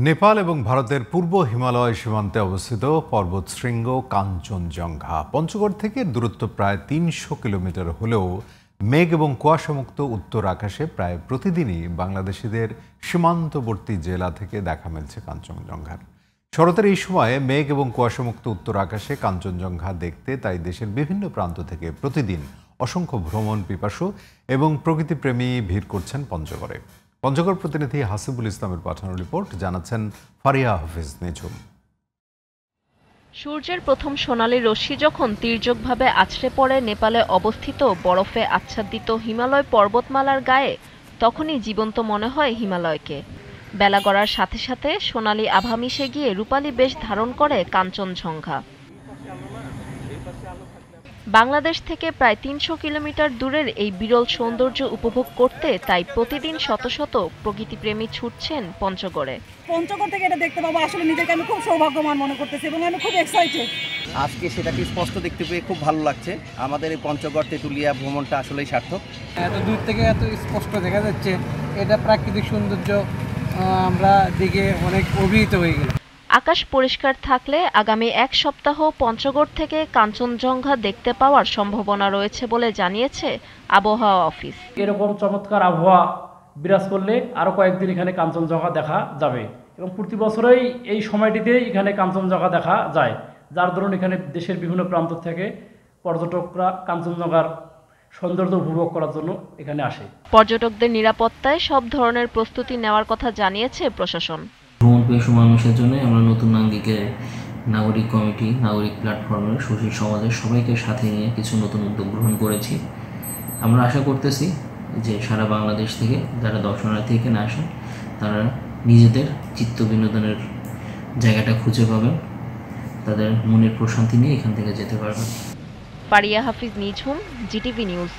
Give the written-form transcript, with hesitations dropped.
নেপাল এবং ভারতের পূর্ব হিমালয় সীমান্তে অবস্থিত পর্বতশৃঙ্গ কাঞ্চনজঙ্ঘা পঞ্চগড় থেকে দূরত্ব প্রায় ৩০০ কিলোমিটার হলেও মেঘ এবং কুয়াশামুক্ত উত্তর আকাশে প্রায় প্রতিদিনই বাংলাদেশিদের সীমান্তবর্তী জেলা থেকে দেখা মিলছে কাঞ্চনজঙ্ঘার। শরতের এই সময়ে মেঘ এবং কুয়াশামুক্ত উত্তর আকাশে কাঞ্চনজঙ্ঘা দেখতে তাই দেশের বিভিন্ন প্রান্ত থেকে প্রতিদিন অসংখ্য ভ্রমণ পিপাসু এবং প্রকৃতিপ্রেমী ভিড় করছেন পঞ্চগড়ে। পঞ্চগড় প্রতিনিধি হাসিবুল ইসলামের পাঠানো রিপোর্ট জানাচ্ছেন ফারিয়া হাফিজ নিঝুম। সূর্যের প্রথম সোনালী রশ্মি যখন তির্যকভাবে আছড়ে পড়ে নেপালে অবস্থিত বরফে আচ্ছাদিত হিমালয় পর্বতমালার গায়ে, তখনই জীবন্ত মনে হয় হিমালয়কে। বেলা গড়ার সাথে সাথে সোনালী আভা মিশে গিয়ে রূপালী বেশ ধারণ করে কাঞ্চনজঙ্ঘা। বাংলাদেশ থেকে প্রায় ৩০০ কিলোমিটার দূরের এই বিরল সৌন্দর্য উপভোগ করতে তাই প্রতিদিন শত শত প্রকৃতিপ্রেমী ছুটছেন পঞ্চগড়ে। পঞ্চগড় থেকে এটা দেখতে পাবো, আসলে নিজেকে আমি খুব সৌভাগ্যবান মনে করতেছি এবং আমি খুব এক্সাইটেড। আজকে সেটাকে স্পষ্ট দেখতে পেয়ে খুব ভালো লাগছে। আমাদের এই পঞ্চগড় তেঁতুলিয়া ভ্রমণটা আসলেই সার্থক। এত দূর থেকে এত স্পষ্ট দেখা যাচ্ছে, এটা প্রাকৃতিক সৌন্দর্য আমরা দেখে অনেক অভিভূত হয়ে গেলাম। আকাশ পরিষ্কার থাকলে আগামী এক সপ্তাহ পঞ্চগড় থেকে কাঞ্চনজঙ্ঘা দেখতে পাওয়ার সম্ভাবনা রয়েছে বলে জানিয়েছে আবহাওয়া অফিস। এরকম চমৎকার আবহাওয়া বিরাজ করলে আরও কয়েকদিন এখানে কাঞ্চনজঙ্ঘা দেখা যাবে এবং প্রতি বছরই এই সময়টিতেই এখানে কাঞ্চনজঙ্ঘা দেখা যায়, যার দরুন এখানে দেশের বিভিন্ন প্রান্ত থেকে পর্যটকরা কাঞ্চনজঙ্ঘার সৌন্দর্য উপভোগ করার জন্য এখানে আসে। পর্যটকদের নিরাপত্তায় সব ধরনের প্রস্তুতি নেওয়ার কথা জানিয়েছে প্রশাসন। ভ্রমণপিপাসু মানুষের জন্য আমরা নতুন আঙ্গিকে নাগরিক কমিটি, নাগরিক প্ল্যাটফর্মের সুশীল সমাজের সবাইকে সাথে নিয়ে কিছু নতুন উদ্যোগ গ্রহণ করেছি। আমরা আশা করতেছি যে সারা বাংলাদেশ থেকে যারা দর্শনার্থী এখানে আসেন তারা নিজেদের চিত্ত বিনোদনের জায়গাটা খুঁজে পাবেন, তাদের মনের প্রশান্তি নিয়ে এখান থেকে যেতে পারবেন। ফারিয়া হাফিজ নিঝুম, জিটিভি নিউজ।